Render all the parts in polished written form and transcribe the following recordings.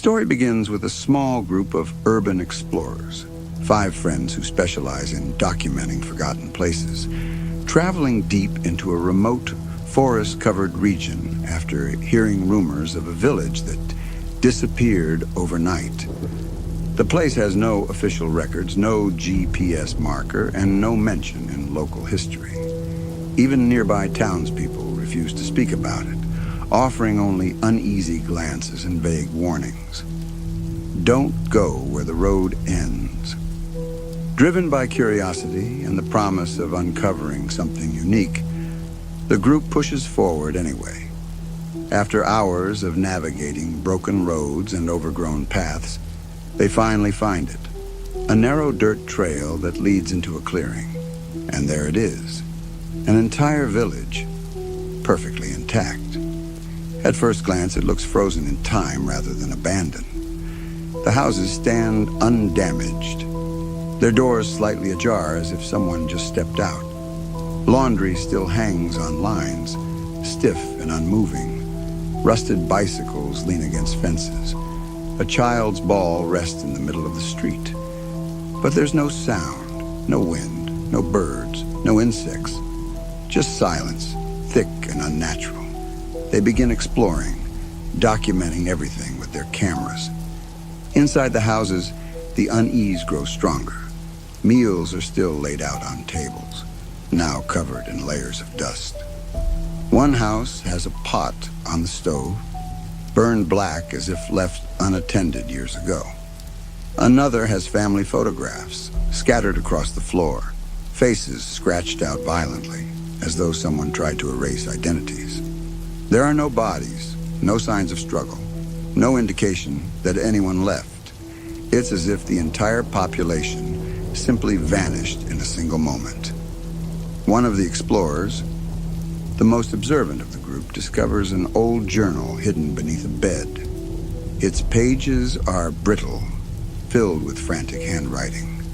story begins with a small group of urban explorers, 5 friends who specialize in documenting forgotten places, traveling deep into a remote, forest-covered region after hearing rumors of a village that disappeared overnight. The place has no official records, no GPS marker, and no mention in local history. Even nearby townspeople refuse to speak about it, offering only uneasy glances and vague warnings. Don't go where the road ends. Driven by curiosity and the promise of uncovering something unique, the group pushes forward anyway. After hours of navigating broken roads and overgrown paths, they finally find it, a narrow dirt trail that leads into a clearing. And there it is, an entire village, perfectly intact. At first glance, it looks frozen in time rather than abandoned. The houses stand undamaged, their doors slightly ajar as if someone just stepped out. Laundry still hangs on lines, stiff and unmoving. Rusted bicycles lean against fences. A child's ball rests in the middle of the street. But there's no sound, no wind, no birds, no insects. Just silence, thick and unnatural. They begin exploring, documenting everything with their cameras. Inside the houses, the unease grows stronger. Meals are still laid out on tables, now covered in layers of dust. One house has a pot on the stove, burned black as if left unattended years ago. Another has family photographs scattered across the floor, faces scratched out violently, as though someone tried to erase identities. There are no bodies, no signs of struggle, no indication that anyone left. It's as if the entire population simply vanished in a single moment. One of the explorers, the most observant of the group, discovers an old journal hidden beneath a bed. Its pages are brittle, filled with frantic handwriting.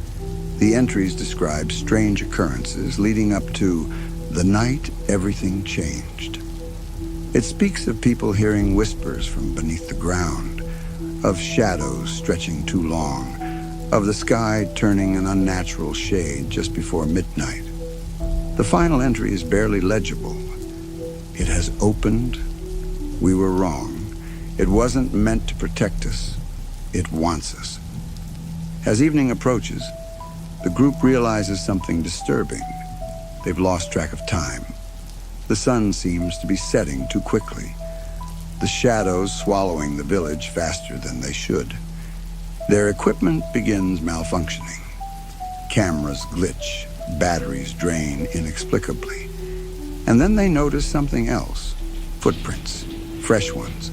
The entries describe strange occurrences leading up to the night everything changed. It speaks of people hearing whispers from beneath the ground, of shadows stretching too long, of the sky turning an unnatural shade just before midnight. The final entry is barely legible. It has opened. We were wrong. It wasn't meant to protect us. It wants us. As evening approaches, the group realizes something disturbing. They've lost track of time. The sun seems to be setting too quickly, the shadows swallowing the village faster than they should. Their equipment begins malfunctioning. Cameras glitch, batteries drain inexplicably. And then they notice something else. Footprints, fresh ones,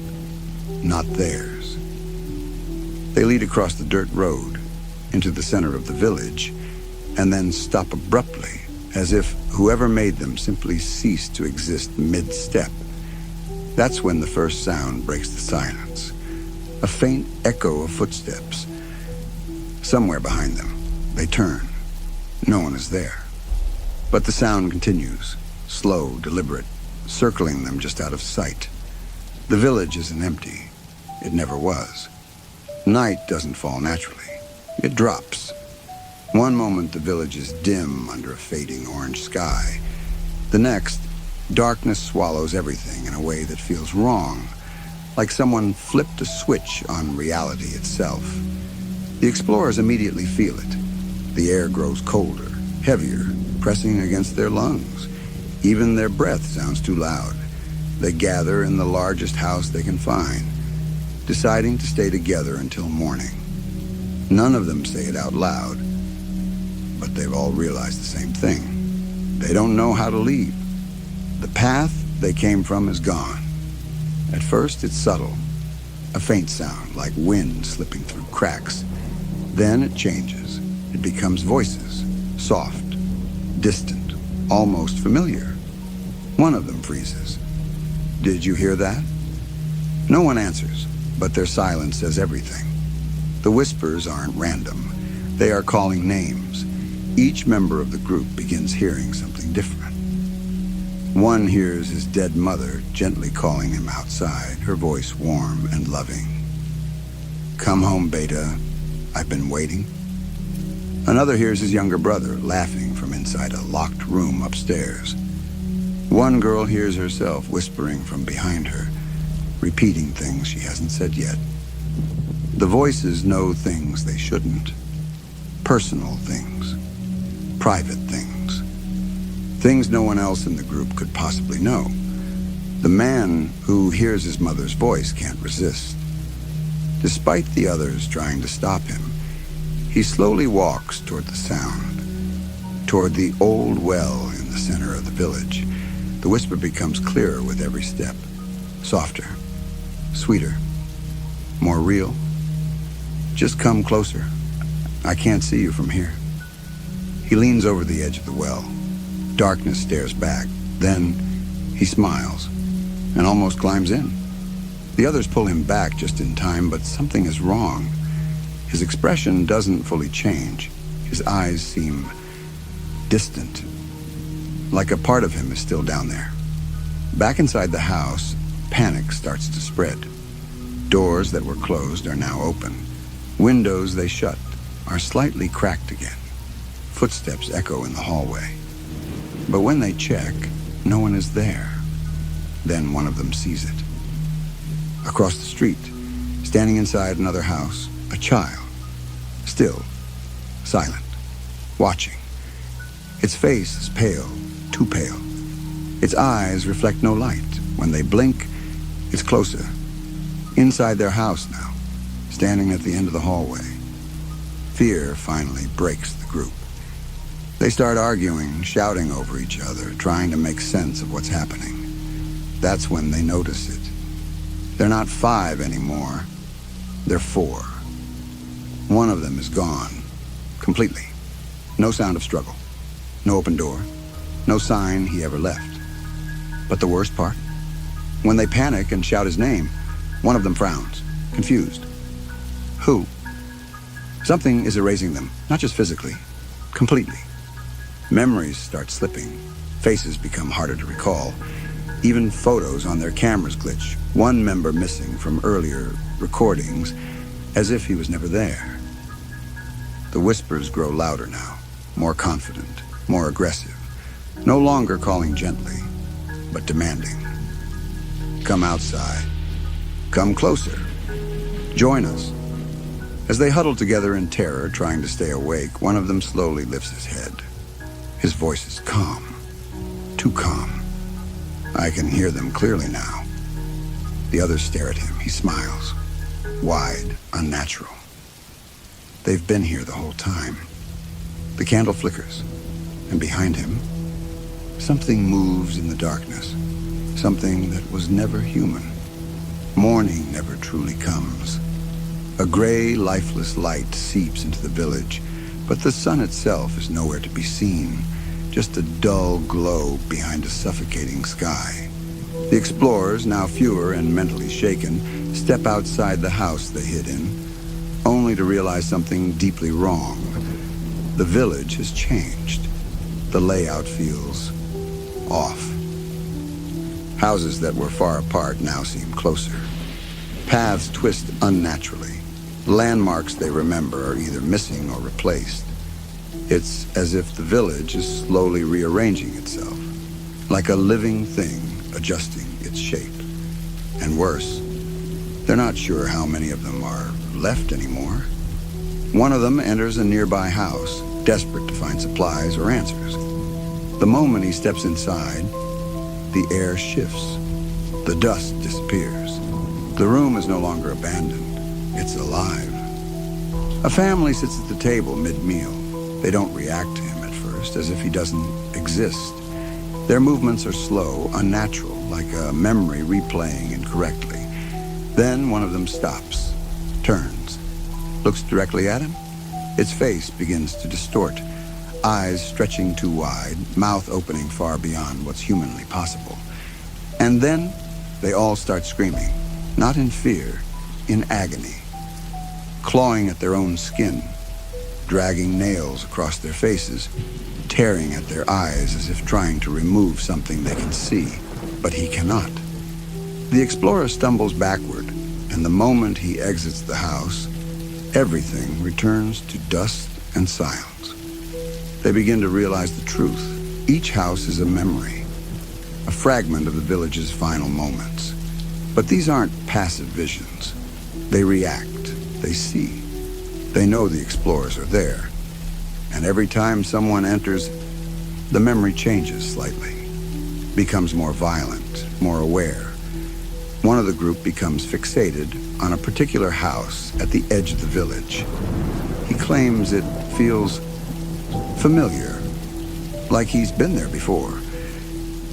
not theirs. They lead across the dirt road into the center of the village and then stop abruptly, as if whoever made them simply ceased to exist mid-step. That's when the first sound breaks the silence. A faint echo of footsteps. Somewhere behind them, they turn. No one is there. But the sound continues, slow, deliberate, circling them just out of sight. The village isn't empty. It never was. Night doesn't fall naturally. It drops. One moment the village is dim under a fading orange sky. The next, darkness swallows everything in a way that feels wrong, like someone flipped a switch on reality itself. The explorers immediately feel it. The air grows colder, heavier, pressing against their lungs. Even their breath sounds too loud. They gather in the largest house they can find, deciding to stay together until morning. None of them say it out loud, but they've all realized the same thing. They don't know how to leave. The path they came from is gone. At first, it's subtle, a faint sound like wind slipping through cracks. Then it changes. It becomes voices, soft, distant, almost familiar. One of them freezes. Did you hear that? No one answers, but their silence says everything. The whispers aren't random. They are calling names. Each member of the group begins hearing something different. One hears his dead mother gently calling him outside, her voice warm and loving. "Come home, Beta. I've been waiting." Another hears his younger brother laughing from inside a locked room upstairs. One girl hears herself whispering from behind her, repeating things she hasn't said yet. The voices know things they shouldn't. Personal things. Private things. Things no one else in the group could possibly know. The man who hears his mother's voice can't resist. Despite the others trying to stop him, he slowly walks toward the sound, toward the old well in the center of the village. The whisper becomes clearer with every step, softer, sweeter, more real. "Just come closer. I can't see you from here." He leans over the edge of the well. Darkness stares back. Then he smiles and almost climbs in. The others pull him back just in time, but something is wrong. His expression doesn't fully change. His eyes seem distant, like a part of him is still down there. Back inside the house, panic starts to spread. Doors that were closed are now open. Windows they shut are slightly cracked again. Footsteps echo in the hallway. But when they check, no one is there. Then one of them sees it. Across the street, standing inside another house, a child. Still, silent, watching. Its face is pale, too pale. Its eyes reflect no light. When they blink, it's closer. Inside their house now, standing at the end of the hallway. Fear finally breaks the group. They start arguing, shouting over each other, trying to make sense of what's happening. That's when they notice it. They're not 5 anymore. They're 4. One of them is gone. Completely. No sound of struggle. No open door. No sign he ever left. But the worst part? When they panic and shout his name, one of them frowns, confused. Who? Something is erasing them, not just physically, completely. Memories start slipping. Faces become harder to recall. Even photos on their cameras glitch. One member missing from earlier recordings, as if he was never there. The whispers grow louder now, more confident, more aggressive. No longer calling gently, but demanding. Come outside. Come closer. Join us. As they huddle together in terror, trying to stay awake, one of them slowly lifts his head. His voice is calm. Too calm. I can hear them clearly now. The others stare at him. He smiles. Wide, unnatural. They've been here the whole time. The candle flickers, and behind him, something moves in the darkness. Something that was never human. Morning never truly comes. A gray, lifeless light seeps into the village, but the sun itself is nowhere to be seen. Just a dull glow behind a suffocating sky. The explorers, now fewer and mentally shaken, step outside the house they hid in, only to realize something deeply wrong. The village has changed. The layout feels off. Houses that were far apart now seem closer. Paths twist unnaturally. Landmarks they remember are either missing or replaced. It's as if the village is slowly rearranging itself, like a living thing adjusting its shape. And worse, they're not sure how many of them are left anymore. One of them enters a nearby house, desperate to find supplies or answers. The moment he steps inside, the air shifts. The dust disappears. The room is no longer abandoned. It's alive. A family sits at the table mid-meal. They don't react to him at first, as if he doesn't exist. Their movements are slow, unnatural, like a memory replaying incorrectly. Then one of them stops, turns, looks directly at him. Its face begins to distort, eyes stretching too wide, mouth opening far beyond what's humanly possible. And then they all start screaming, not in fear, in agony, clawing at their own skin, dragging nails across their faces, tearing at their eyes as if trying to remove something they can see, but he cannot. The explorer stumbles backward and the moment he exits the house, everything returns to dust and silence. They begin to realize the truth. Each house is a memory, a fragment of the village's final moments. But these aren't passive visions. They react, they see. They know the explorers are there. And every time someone enters, the memory changes slightly, becomes more violent, more aware. One of the group becomes fixated on a particular house at the edge of the village. He claims it feels familiar, like he's been there before.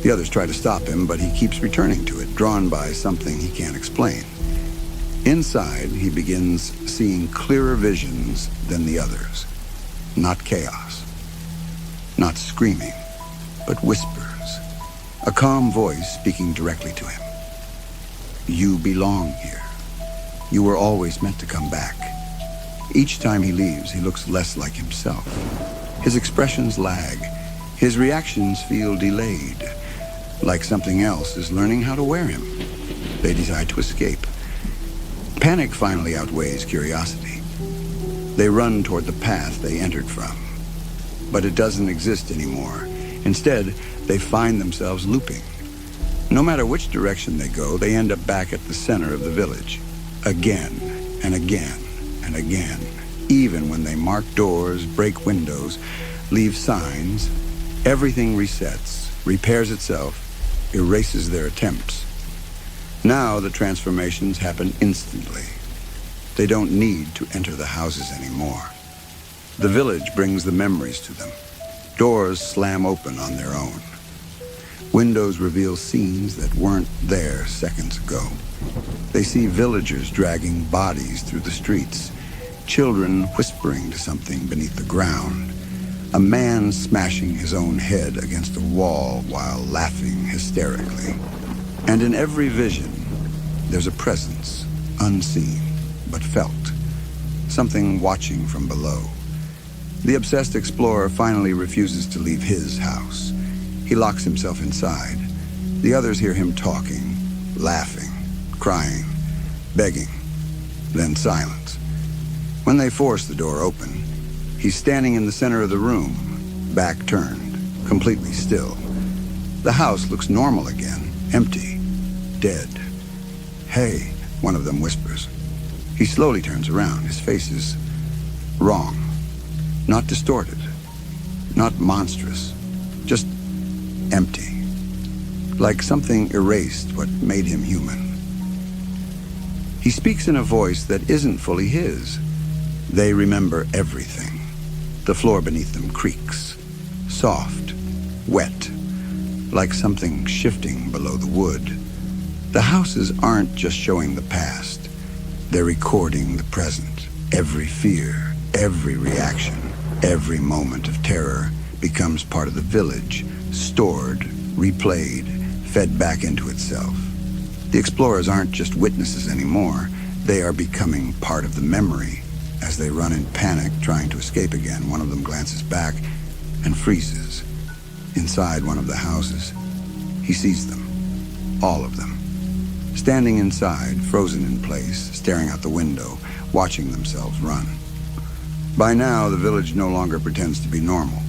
The others try to stop him, but he keeps returning to it, drawn by something he can't explain. Inside, he begins seeing clearer visions than the others. Not chaos, not screaming, but whispers. A calm voice speaking directly to him. You belong here. You were always meant to come back. Each time he leaves, he looks less like himself. His expressions lag. His reactions feel delayed, like something else is learning how to wear him. They decide to escape. Panic finally outweighs curiosity. They run toward the path they entered from. But it doesn't exist anymore. Instead, they find themselves looping. No matter which direction they go, they end up back at the center of the village. Again and again and again. Even when they mark doors, break windows, leave signs, everything resets, repairs itself, erases their attempts. Now the transformations happen instantly. They don't need to enter the houses anymore. The village brings the memories to them. Doors slam open on their own. Windows reveal scenes that weren't there seconds ago. They see villagers dragging bodies through the streets, children whispering to something beneath the ground, a man smashing his own head against a wall while laughing hysterically. And in every vision, there's a presence, unseen, but felt, something watching from below. The obsessed explorer finally refuses to leave his house. He locks himself inside. The others hear him talking, laughing, crying, begging, then silence. When they force the door open, he's standing in the center of the room, back turned, completely still. The house looks normal again, empty, dead. Hey, one of them whispers. He slowly turns around. His face is wrong. Not distorted, not monstrous, just empty. Like something erased what made him human. He speaks in a voice that isn't fully his. They remember everything. The floor beneath them creaks, soft, wet, like something shifting below the wood. The houses aren't just showing the past. They're recording the present. Every fear, every reaction, every moment of terror becomes part of the village, stored, replayed, fed back into itself. The explorers aren't just witnesses anymore. They are becoming part of the memory. As they run in panic, trying to escape again, one of them glances back and freezes. Inside one of the houses, he sees them, all of them, standing inside, frozen in place, staring out the window, watching themselves run. By now, the village no longer pretends to be normal.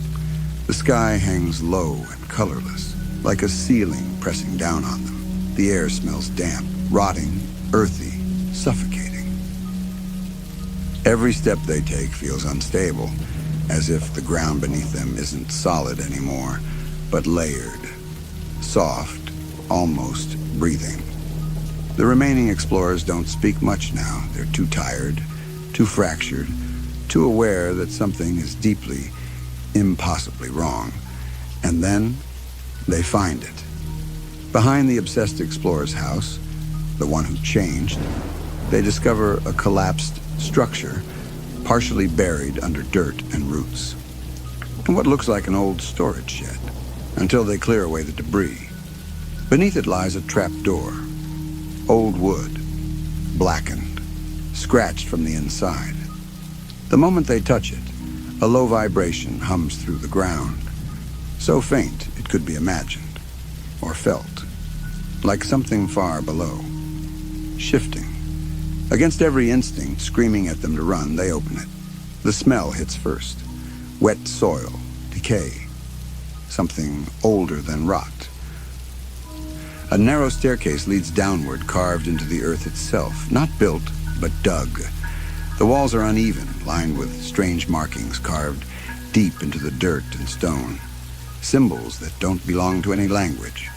The sky hangs low and colorless, like a ceiling pressing down on them. The air smells damp, rotting, earthy, suffocating. Every step they take feels unstable, as if the ground beneath them isn't solid anymore, but layered, soft, almost breathing. The remaining explorers don't speak much now. They're too tired, too fractured, too aware that something is deeply, impossibly wrong. And then they find it. Behind the obsessed explorer's house, the one who changed, they discover a collapsed structure, partially buried under dirt and roots. And what looks like an old storage shed, until they clear away the debris. Beneath it lies a trap door, old wood, blackened, scratched from the inside. The moment they touch it, a low vibration hums through the ground, so faint it could be imagined, or felt, like something far below, shifting, Against every instinct screaming at them to run, they open it. The smell hits first. Wet soil, decay, something older than rot. A narrow staircase leads downward, carved into the earth itself, not built, but dug. The walls are uneven, lined with strange markings carved deep into the dirt and stone. Symbols that don't belong to any language.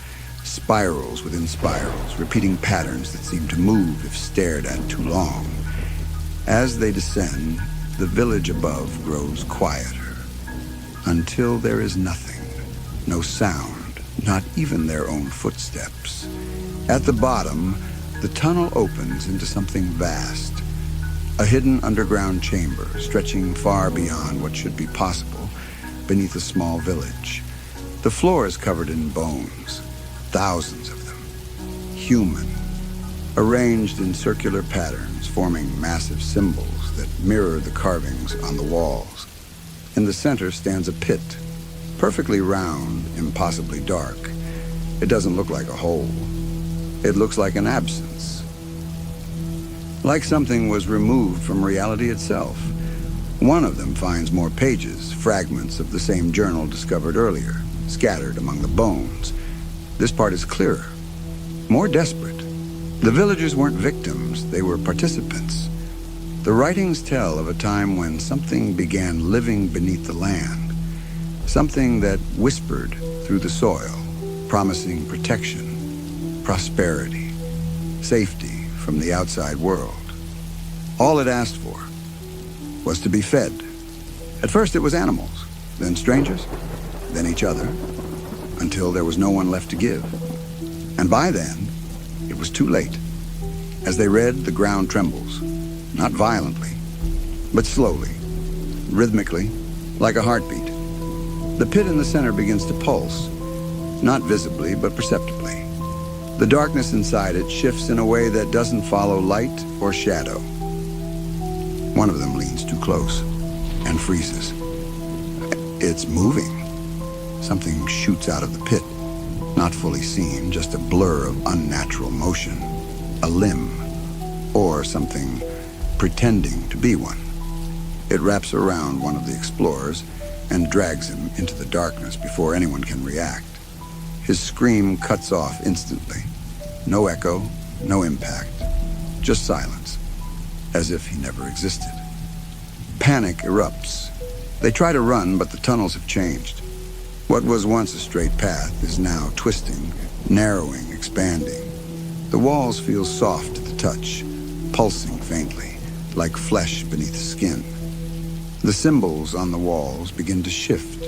Spirals within spirals, repeating patterns that seem to move if stared at too long. As they descend, the village above grows quieter, until there is nothing, no sound, not even their own footsteps. At the bottom, the tunnel opens into something vast, a hidden underground chamber stretching far beyond what should be possible beneath a small village. The floor is covered in bones, thousands of them, human, arranged in circular patterns, forming massive symbols that mirror the carvings on the walls. In the center stands a pit, perfectly round, impossibly dark. It doesn't look like a hole. It looks like an absence. Like something was removed from reality itself. One of them finds more pages, fragments of the same journal discovered earlier, scattered among the bones. This part is clearer, more desperate. The villagers weren't victims, they were participants. The writings tell of a time when something began living beneath the land, something that whispered through the soil, promising protection, prosperity, safety from the outside world. All it asked for was to be fed. At first it was animals, then strangers, then each other, until there was no one left to give. And by then, it was too late. As they read, the ground trembles, not violently, but slowly, rhythmically, like a heartbeat. The pit in the center begins to pulse, not visibly, but perceptibly. The darkness inside it shifts in a way that doesn't follow light or shadow. One of them leans too close and freezes. It's moving. Something shoots out of the pit, not fully seen, just a blur of unnatural motion, a limb, or something pretending to be one. It wraps around one of the explorers and drags him into the darkness before anyone can react. His scream cuts off instantly. No echo, no impact, just silence, as if he never existed. Panic erupts. They try to run, but the tunnels have changed. What was once a straight path is now twisting, narrowing, expanding. The walls feel soft to the touch, pulsing faintly, like flesh beneath skin. The symbols on the walls begin to shift,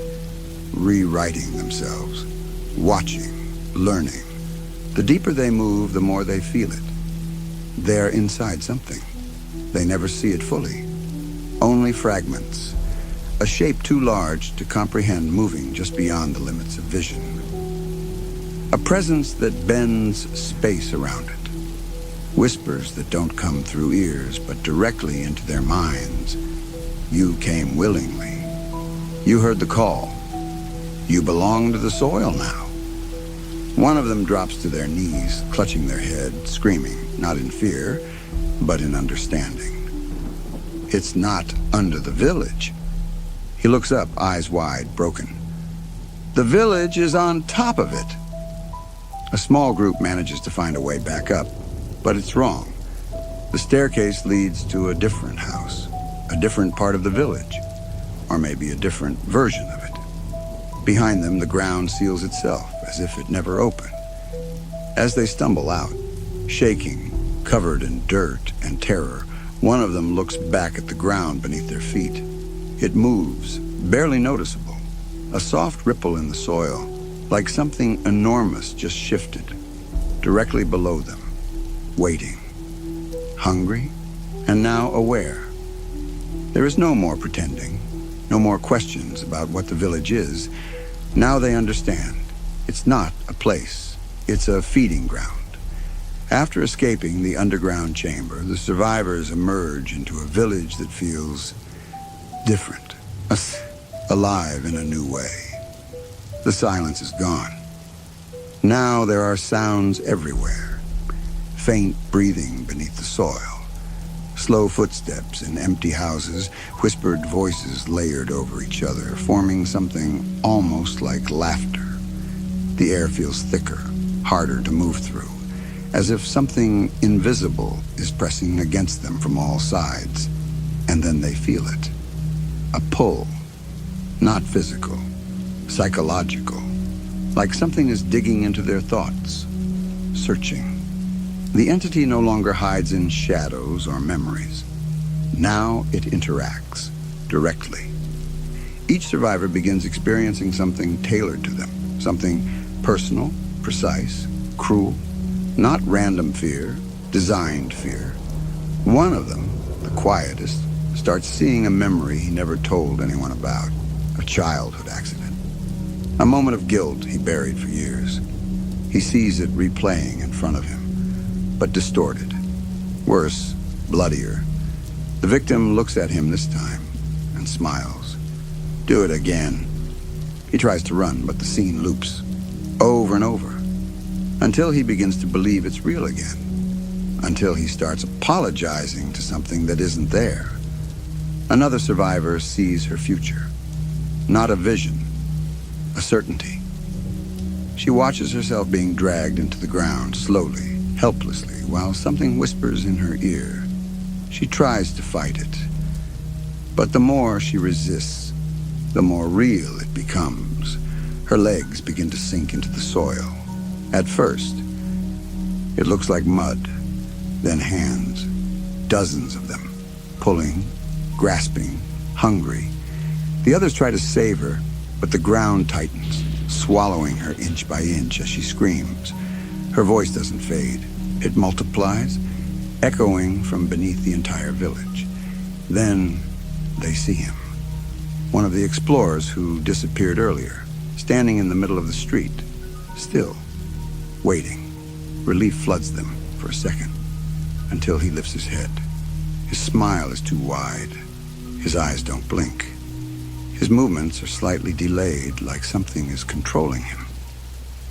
rewriting themselves, watching, learning. The deeper they move, the more they feel it. They're inside something. They never see it fully. Only fragments. A shape too large to comprehend, moving just beyond the limits of vision. A presence that bends space around it. Whispers that don't come through ears, but directly into their minds. You came willingly. You heard the call. You belong to the soil now. One of them drops to their knees, clutching their head, screaming, not in fear, but in understanding. It's not under the village. He looks up, eyes wide, broken. The village is on top of it. A small group manages to find a way back up, but it's wrong. The staircase leads to a different house, a different part of the village, or maybe a different version of it. Behind them, the ground seals itself, as if it never opened. As they stumble out, shaking, covered in dirt and terror, one of them looks back at the ground beneath their feet. It moves, barely noticeable, a soft ripple in the soil, like something enormous just shifted, directly below them, waiting, hungry, and now aware. There is no more pretending, no more questions about what the village is. Now they understand. It's not a place, it's a feeding ground. After escaping the underground chamber, the survivors emerge into a village that feels different, alive in a new way. The silence is gone. Now there are sounds everywhere, faint breathing beneath the soil, Slow footsteps in empty houses, whispered voices layered over each other, forming something almost like laughter. The air feels thicker, harder to move through, as if something invisible is pressing against them from all sides. And then they feel it. A pull. Not physical, psychological. Like something is digging into their thoughts, searching. The entity no longer hides in shadows or memories. Now it interacts directly. Each survivor begins experiencing something tailored to them, something personal, precise, cruel, not random fear, designed fear. One of them, the quietest, starts seeing a memory he never told anyone about, a childhood accident. A moment of guilt he buried for years. He sees it replaying in front of him, but distorted. Worse, bloodier. The victim looks at him this time and smiles. Do it again. He tries to run, but the scene loops over and over until he begins to believe it's real again, until he starts apologizing to something that isn't there. Another survivor sees her future. Not a vision, a certainty. She watches herself being dragged into the ground slowly, helplessly, while something whispers in her ear. She tries to fight it, but the more she resists, the more real it becomes. Her legs begin to sink into the soil. At first, it looks like mud, then hands, dozens of them, pulling, grasping, hungry. The others try to save her, but the ground tightens, swallowing her inch by inch as she screams. Her voice doesn't fade. It multiplies, echoing from beneath the entire village. Then they see him. One of the explorers who disappeared earlier, standing in the middle of the street, still, waiting. Relief floods them for a second, until he lifts his head. His smile is too wide. His eyes don't blink. His movements are slightly delayed, like something is controlling him.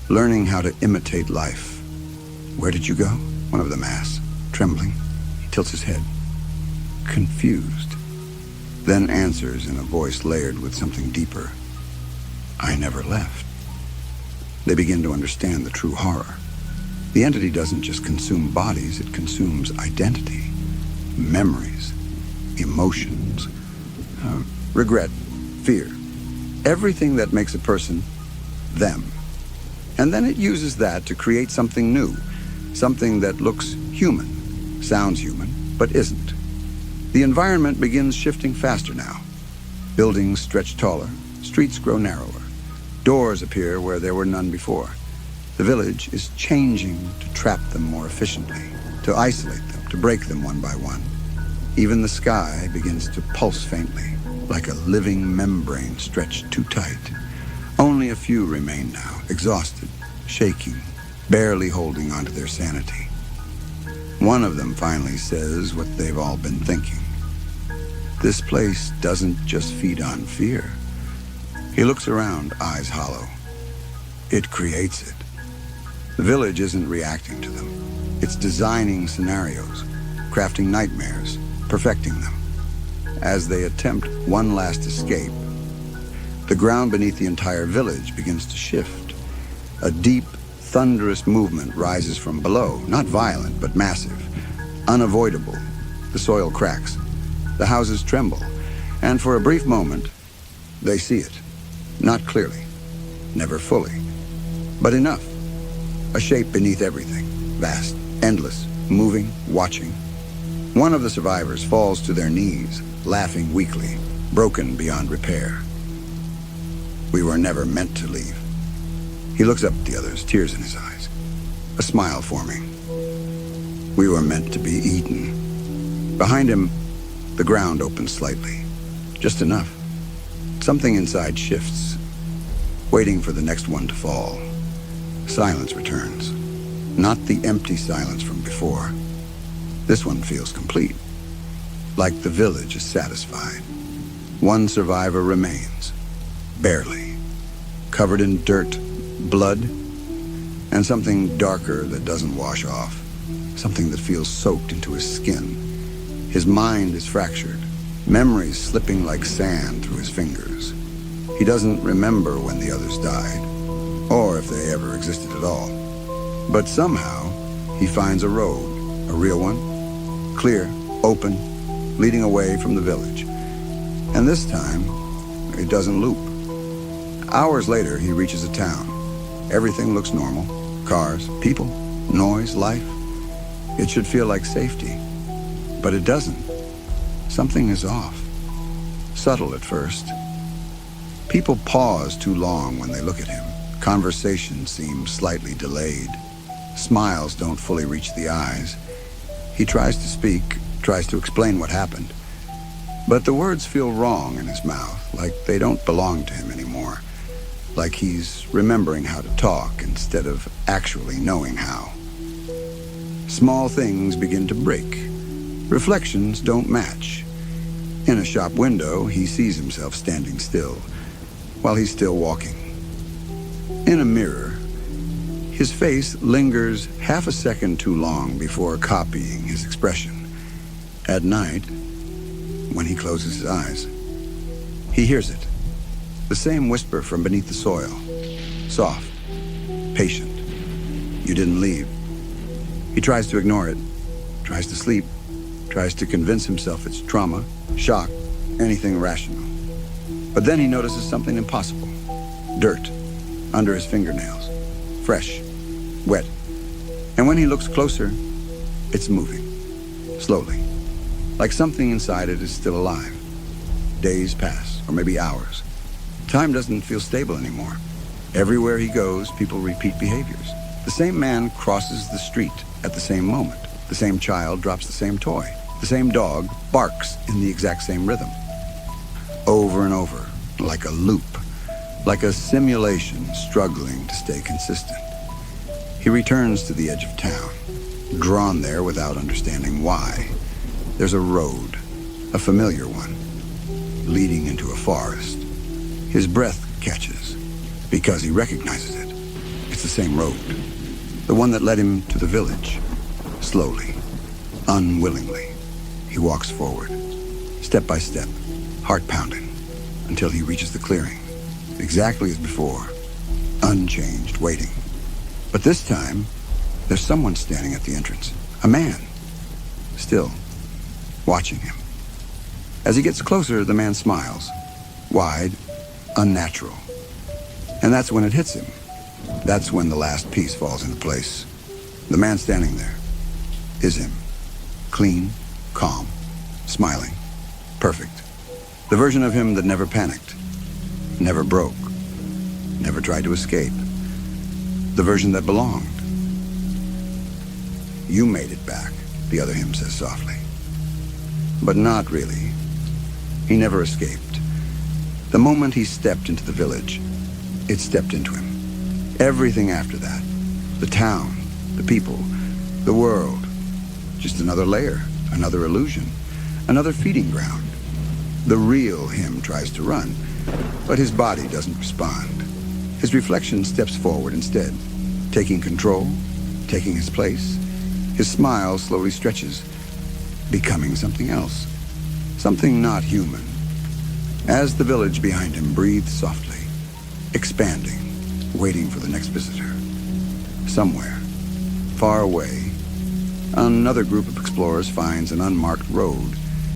Learning how to imitate life. Where did you go? One of them asks, trembling. He tilts his head, confused, then answers in a voice layered with something deeper. I never left. They begin to understand the true horror. The entity doesn't just consume bodies, it consumes identity, memories, emotions, regret, fear, everything that makes a person them. And then it uses that to create something new, something that looks human, sounds human, but isn't. The environment begins shifting faster now. Buildings stretch taller, streets grow narrower, doors appear where there were none before. The village is changing to trap them more efficiently, to isolate them, to break them one by one. Even the sky begins to pulse faintly, like a living membrane stretched too tight. Only a few remain now, exhausted, shaking, barely holding onto their sanity. One of them finally says what they've all been thinking. This place doesn't just feed on fear. He looks around, eyes hollow. It creates it. The village isn't reacting to them. It's designing scenarios, crafting nightmares, perfecting them. As they attempt one last escape, the ground beneath the entire village begins to shift. A deep, thunderous movement rises from below, not violent, but massive, unavoidable. The soil cracks, the houses tremble, and for a brief moment, they see it. Not clearly, never fully, but enough. A shape beneath everything, vast, endless, moving, watching. One of the survivors falls to their knees, laughing weakly, broken beyond repair. We were never meant to leave. He looks up at the others, tears in his eyes, a smile forming. We were meant to be eaten. Behind him, the ground opens slightly, just enough. Something inside shifts, waiting for the next one to fall. Silence returns, not the empty silence from before. This one feels complete, like the village is satisfied. One survivor remains, barely, covered in dirt, blood, and something darker that doesn't wash off, something that feels soaked into his skin. His mind is fractured, memories slipping like sand through his fingers. He doesn't remember when the others died, or if they ever existed at all. But somehow, he finds a road, a real one, clear, open, leading away from the village. And this time, it doesn't loop. Hours later, he reaches a town. Everything looks normal. Cars, people, noise, life. It should feel like safety. But it doesn't. Something is off. Subtle at first. People pause too long when they look at him. Conversation seems slightly delayed. Smiles don't fully reach the eyes. He tries to speak, tries to explain what happened. But the words feel wrong in his mouth, like they don't belong to him anymore. Like he's remembering how to talk instead of actually knowing how. Small things begin to break. Reflections don't match. In a shop window, he sees himself standing still, while he's still walking. In a mirror, his face lingers half a second too long before copying his expression. At night, when he closes his eyes, he hears it. The same whisper from beneath the soil. Soft, patient. You didn't leave. He tries to ignore it, tries to sleep, tries to convince himself it's trauma, shock, anything rational. But then he notices something impossible. Dirt under his fingernails. Fresh, wet. And when he looks closer, it's moving. Slowly. Like something inside it is still alive. Days pass, or maybe hours. Time doesn't feel stable anymore. Everywhere he goes, people repeat behaviors. The same man crosses the street at the same moment. The same child drops the same toy. The same dog barks in the exact same rhythm. Over and over, like a loop, like a simulation struggling to stay consistent. He returns to the edge of town, drawn there without understanding why. There's a road, a familiar one, leading into a forest. His breath catches, because he recognizes it. It's the same road, the one that led him to the village. Slowly, unwillingly, he walks forward, step by step, heart pounding, until he reaches the clearing, exactly as before, unchanged, waiting. But this time, there's someone standing at the entrance, a man, still, watching him. As he gets closer, the man smiles, wide, unnatural. And that's when it hits him. That's when the last piece falls into place. The man standing there is him. Clean, calm, smiling, perfect. The version of him that never panicked, never broke, never tried to escape. The version that belonged. You made it back, the other him says softly. But not really. He never escaped. The moment he stepped into the village, it stepped into him. Everything after that, the town, the people, the world, just another layer, another illusion, another feeding ground. The real him tries to run, but his body doesn't respond. His reflection steps forward instead, taking control, taking his place. His smile slowly stretches, becoming something else, something not human. As the village behind him breathes softly, expanding, waiting for the next visitor. Somewhere, far away, another group of explorers finds an unmarked road